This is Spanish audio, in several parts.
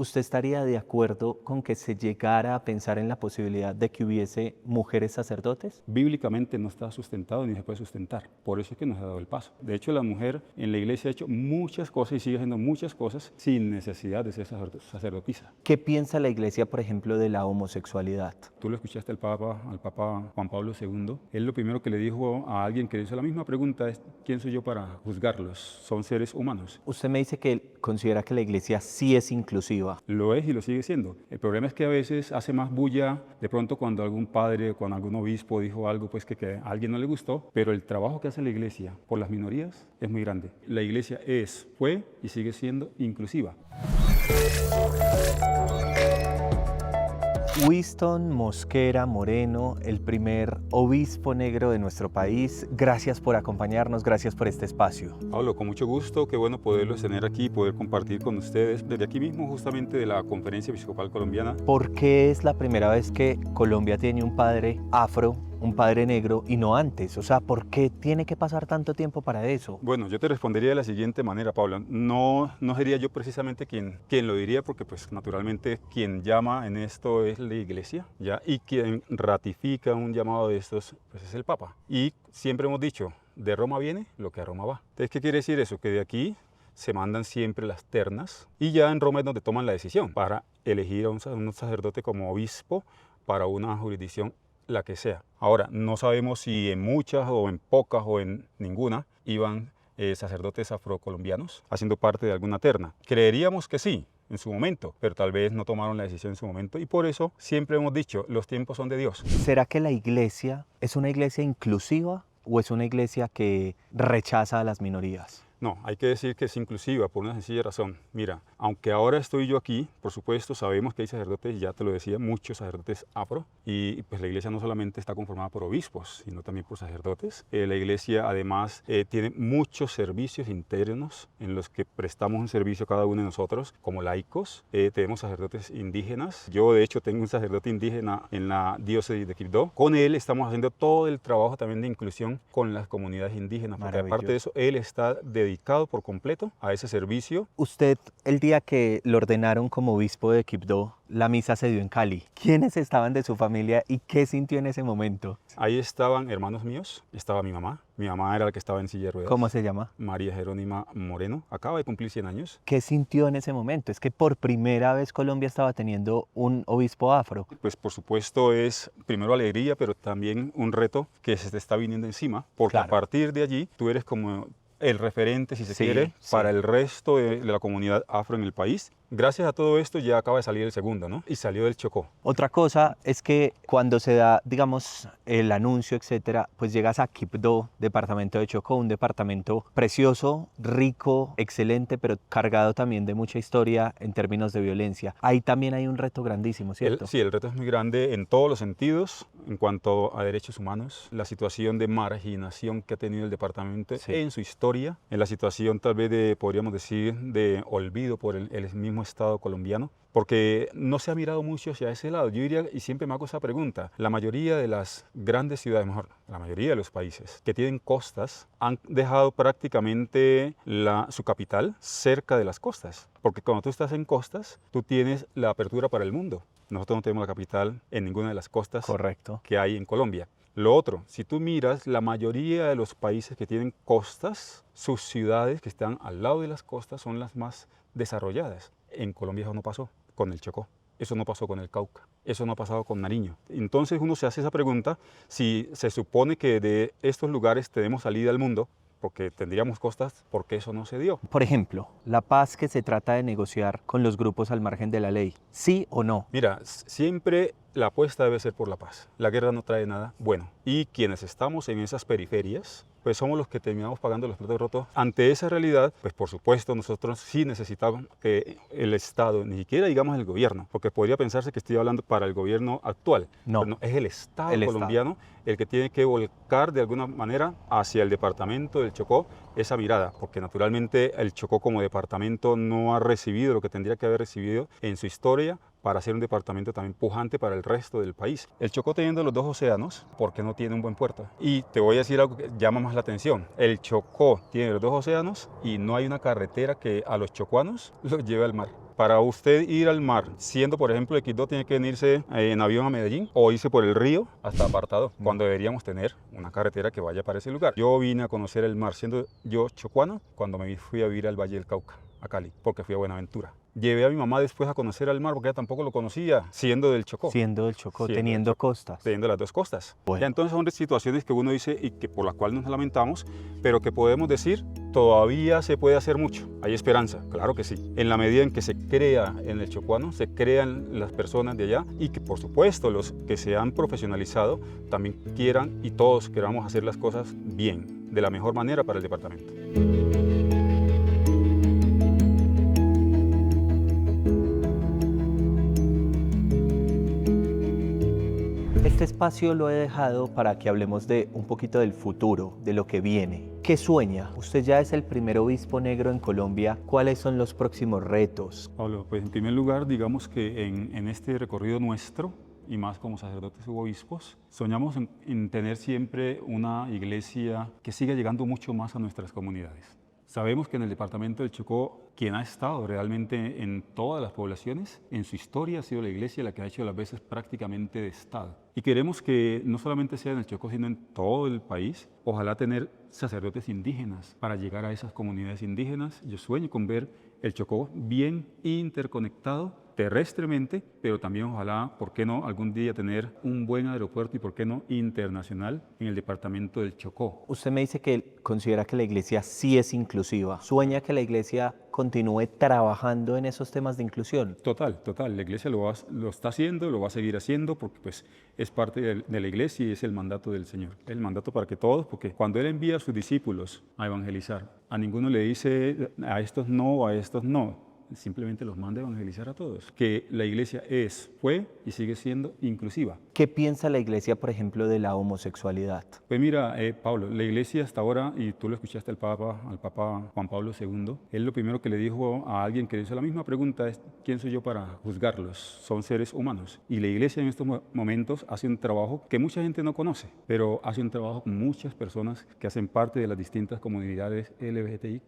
¿Usted estaría de acuerdo con que se llegara a pensar en la posibilidad de que hubiese mujeres sacerdotes? Bíblicamente no está sustentado ni se puede sustentar. Por eso es que nos ha dado el paso. De hecho, la mujer en la iglesia ha hecho muchas cosas y sigue haciendo muchas cosas sin necesidad de ser sacerdotisa. ¿Qué piensa la Iglesia, por ejemplo, de la homosexualidad? Tú lo escuchaste al Papa Juan Pablo II. Él lo primero que le dijo a alguien que le hizo la misma pregunta es: ¿quién soy yo para juzgarlos? Son seres humanos. Usted me dice que considera que la Iglesia sí es inclusiva. Lo es y lo sigue siendo. El problema es que a veces hace más bulla de pronto cuando algún padre, cuando algún obispo dijo algo pues que a alguien no le gustó, pero el trabajo que hace la iglesia por las minorías es muy grande. La iglesia fue y sigue siendo inclusiva. Winston Mosquera Moreno, el primer obispo negro de nuestro país, gracias por acompañarnos, gracias por este espacio. Pablo, con mucho gusto, qué bueno poderlos tener aquí, poder compartir con ustedes desde aquí mismo justamente de la Conferencia Episcopal Colombiana. ¿Por qué es la primera vez que Colombia tiene un padre afro, un padre negro y no antes? O sea, ¿por qué tiene que pasar tanto tiempo para eso? Bueno, yo te respondería de la siguiente manera, Pablo. No sería yo precisamente quien lo diría, porque pues naturalmente quien llama en esto es la iglesia, ¿ya? Y quien ratifica un llamado de estos pues es el Papa. Y siempre hemos dicho, de Roma viene lo que a Roma va. Entonces, ¿qué quiere decir eso? Que de aquí se mandan siempre las ternas y ya en Roma es donde toman la decisión para elegir a un sacerdote como obispo para una jurisdicción, la que sea. Ahora, no sabemos si en muchas o en pocas o en ninguna iban sacerdotes afrocolombianos haciendo parte de alguna terna. Creeríamos que sí en su momento, pero tal vez no tomaron la decisión en su momento y por eso siempre hemos dicho, los tiempos son de Dios. ¿Será que la iglesia es una iglesia inclusiva o es una iglesia que rechaza a las minorías? No, hay que decir que es inclusiva por una sencilla razón. Mira, aunque ahora estoy yo aquí, por supuesto, sabemos que hay sacerdotes, ya te lo decía, muchos sacerdotes afro, y pues la iglesia no solamente está conformada por obispos, sino también por sacerdotes. La iglesia además tiene muchos servicios internos en los que prestamos un servicio cada uno de nosotros como laicos. Tenemos sacerdotes indígenas. Yo de hecho tengo un sacerdote indígena en la diócesis de Quibdó. Con él estamos haciendo todo el trabajo también de inclusión con las comunidades indígenas, porque aparte de eso, él está dedicado por completo a ese servicio. Usted, el día que lo ordenaron como obispo de Quibdó, la misa se dio en Cali. ¿Quiénes estaban de su familia y qué sintió en ese momento? Ahí estaban hermanos míos, estaba mi mamá. Mi mamá era la que estaba en silla de ruedas. ¿Cómo se llama? María Jerónima Moreno, acaba de cumplir 100 años. ¿Qué sintió en ese momento? Es que por primera vez Colombia estaba teniendo un obispo afro. Pues por supuesto es primero alegría, pero también un reto que se te está viniendo encima, porque claro, a partir de allí tú eres como el referente, si se quiere, para el resto de la comunidad afro en el país. Gracias a todo esto ya acaba de salir el segundo, ¿no? Y salió del Chocó. Otra cosa es que cuando se da, digamos, el anuncio, etcétera, pues llegas a Quibdó, departamento de Chocó, un departamento precioso, rico, excelente, pero cargado también de mucha historia en términos de violencia. Ahí también hay un reto grandísimo, ¿cierto? Sí, el reto es muy grande en todos los sentidos, en cuanto a derechos humanos, la situación de marginación que ha tenido el departamento en su historia, en la situación tal vez de, podríamos decir, de olvido por el mismo Estado colombiano, porque no se ha mirado mucho hacia ese lado. Yo diría, y siempre me hago esa pregunta, la mayoría de las grandes ciudades, mejor, la mayoría de los países que tienen costas han dejado prácticamente su capital cerca de las costas, porque cuando tú estás en costas, tú tienes la apertura para el mundo. Nosotros no tenemos la capital en ninguna de las costas que hay en Colombia. Lo otro, si tú miras, la mayoría de los países que tienen costas, sus ciudades que están al lado de las costas son las más desarrolladas. En Colombia eso no pasó con el Chocó, eso no pasó con el Cauca, eso no ha pasado con Nariño. Entonces uno se hace esa pregunta, si se supone que de estos lugares tenemos salida al mundo, porque tendríamos costas, ¿por qué eso no se dio? Por ejemplo, la paz que se trata de negociar con los grupos al margen de la ley, ¿sí o no? Mira, siempre la apuesta debe ser por la paz. La guerra no trae nada bueno. Y quienes estamos en esas periferias, pues somos los que terminamos pagando los platos rotos. Ante esa realidad, pues por supuesto nosotros sí necesitamos que el Estado, ni siquiera digamos el gobierno, porque podría pensarse que estoy hablando para el gobierno actual. No, no, es el Estado colombiano el que tiene que volcar de alguna manera hacia el departamento del Chocó esa mirada, porque naturalmente el Chocó como departamento no ha recibido lo que tendría que haber recibido en su historia para ser un departamento también pujante para el resto del país. El Chocó teniendo los dos océanos, ¿por qué no tiene un buen puerto? Y te voy a decir algo que llama más la atención. El Chocó tiene los dos océanos y no hay una carretera que a los chocuanos los lleve al mar. Para usted ir al mar, siendo por ejemplo de Quibdó, tiene que venirse en avión a Medellín o irse por el río hasta Apartado, cuando deberíamos tener una carretera que vaya para ese lugar. Yo vine a conocer el mar siendo yo chocuano cuando me fui a vivir al Valle del Cauca, a Cali, porque fui a Buenaventura. Llevé a mi mamá después a conocer al mar porque ella tampoco lo conocía, siendo del Chocó. Siendo del Chocó, Siendo teniendo del Chocó, costas. teniendo las dos costas. Bueno. Ya, entonces son situaciones que uno dice y que por las cuales nos lamentamos, pero que podemos decir todavía se puede hacer mucho. Hay esperanza, claro que sí. En la medida en que se crea en el chocuano, se crean las personas de allá y que por supuesto los que se han profesionalizado también quieran y todos queramos hacer las cosas bien, de la mejor manera para el departamento. Este espacio lo he dejado para que hablemos de un poquito del futuro, de lo que viene. ¿Qué sueña? Usted ya es el primer obispo negro en Colombia. ¿Cuáles son los próximos retos? Pablo, pues en primer lugar, digamos que en este recorrido nuestro, y más como sacerdotes u obispos, soñamos en tener siempre una iglesia que siga llegando mucho más a nuestras comunidades. Sabemos que en el departamento del Chocó, quien ha estado realmente en todas las poblaciones, en su historia ha sido la iglesia la que ha hecho las veces prácticamente de Estado. Y queremos que no solamente sea en el Chocó, sino en todo el país, ojalá tener sacerdotes indígenas para llegar a esas comunidades indígenas. Yo sueño con ver el Chocó bien interconectado terrestremente, pero también ojalá, ¿por qué no?, algún día tener un buen aeropuerto y ¿por qué no?, internacional en el departamento del Chocó. Usted me dice que considera que la iglesia sí es inclusiva. ¿Sueña que la iglesia continúe trabajando en esos temas de inclusión? Total. La iglesia lo está haciendo, lo va a seguir haciendo porque pues, es parte de la iglesia y es el mandato del Señor. El mandato para que todos, porque cuando Él envía a sus discípulos a evangelizar, a ninguno le dice a estos no, a estos no. Simplemente los manda a evangelizar a todos. Que la iglesia fue y sigue siendo inclusiva. ¿Qué piensa la iglesia, por ejemplo, de la homosexualidad? Pues mira, Pablo, la iglesia hasta ahora, y tú lo escuchaste al Papa Juan Pablo II, él lo primero que le dijo a alguien que le hizo la misma pregunta es, ¿quién soy yo para juzgarlos? Son seres humanos. Y la iglesia en estos momentos hace un trabajo que mucha gente no conoce, pero hace un trabajo con muchas personas que hacen parte de las distintas comunidades LGBTIQ+,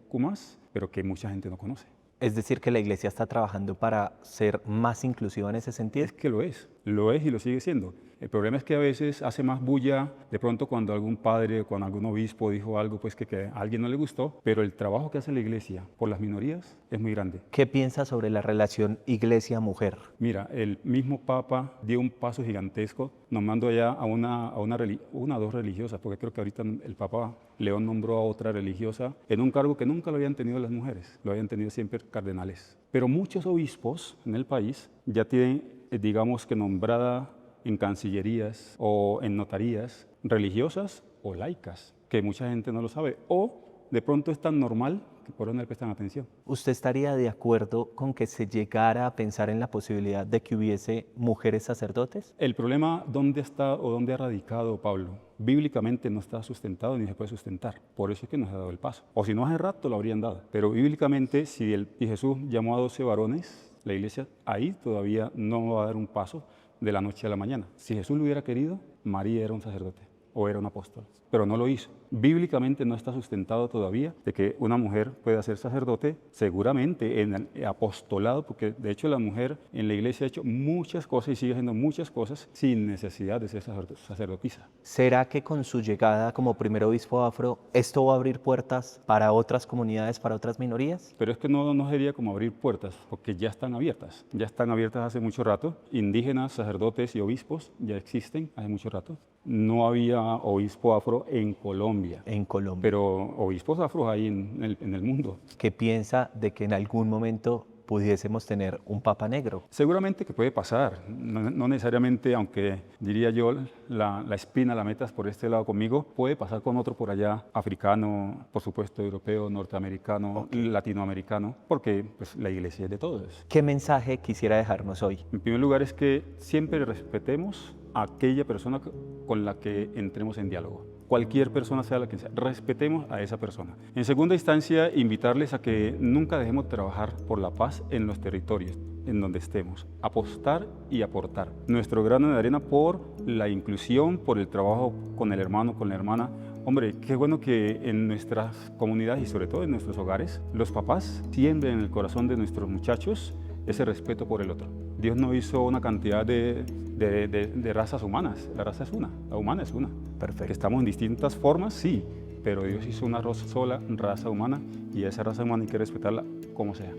pero que mucha gente no conoce. Es decir, que la iglesia está trabajando para ser más inclusiva en ese sentido. Es que lo es y lo sigue siendo. El problema es que a veces hace más bulla de pronto cuando algún padre, cuando algún obispo dijo algo pues que a alguien no le gustó, pero el trabajo que hace la iglesia por las minorías es muy grande. ¿Qué piensa sobre la relación iglesia-mujer? Mira, el mismo Papa dio un paso gigantesco nombrando ya a una o dos religiosas, porque creo que ahorita el Papa León nombró a otra religiosa en un cargo que nunca lo habían tenido las mujeres, lo habían tenido siempre cardenales. Pero muchos obispos en el país ya tienen, digamos que nombrada en cancillerías o en notarías religiosas o laicas, que mucha gente no lo sabe, o de pronto es tan normal que por eso no le prestan atención. ¿Usted estaría de acuerdo con que se llegara a pensar en la posibilidad de que hubiese mujeres sacerdotes? El problema, ¿dónde está o dónde ha radicado, Pablo? Bíblicamente no está sustentado ni se puede sustentar. Por eso es que nos ha dado el paso. O si no, hace rato lo habrían dado. Pero bíblicamente, si Jesús llamó a 12 varones, la iglesia ahí todavía no va a dar un paso de la noche a la mañana. Si Jesús lo hubiera querido, María era un sacerdote o era un apóstol, pero no lo hizo. Bíblicamente no está sustentado todavía de que una mujer pueda ser sacerdote, seguramente en el apostolado, porque de hecho la mujer en la iglesia ha hecho muchas cosas y sigue haciendo muchas cosas sin necesidad de ser sacerdotisa. ¿Será que con su llegada como primer obispo afro, esto va a abrir puertas para otras comunidades, para otras minorías? Pero es que no sería como abrir puertas, porque ya están abiertas hace mucho rato. Indígenas, sacerdotes y obispos ya existen hace mucho rato. No había obispo afro en Colombia. En Colombia. Pero obispos afros hay en el mundo. ¿Qué piensa de que en algún momento pudiésemos tener un papa negro? Seguramente que puede pasar, no necesariamente, aunque diría yo, la espina la metas por este lado conmigo, puede pasar con otro por allá, africano, por supuesto, europeo, norteamericano, latinoamericano, porque pues, la iglesia es de todos. ¿Qué mensaje quisiera dejarnos hoy? En primer lugar es que siempre respetemos a aquella persona con la que entremos en diálogo. cualquier persona sea la que sea, respetemos a esa persona. En segunda instancia, invitarles a que nunca dejemos de trabajar por la paz en los territorios en donde estemos, apostar y aportar nuestro grano de arena por la inclusión, por el trabajo con el hermano, con la hermana. Hombre, qué bueno que en nuestras comunidades y sobre todo en nuestros hogares, los papás siembren en el corazón de nuestros muchachos ese respeto por el otro. Dios no hizo una cantidad de razas humanas, la raza es una, la humana es una. Perfecto. Que estamos en distintas formas, sí, pero Dios hizo una sola raza humana y esa raza humana hay que respetarla como sea.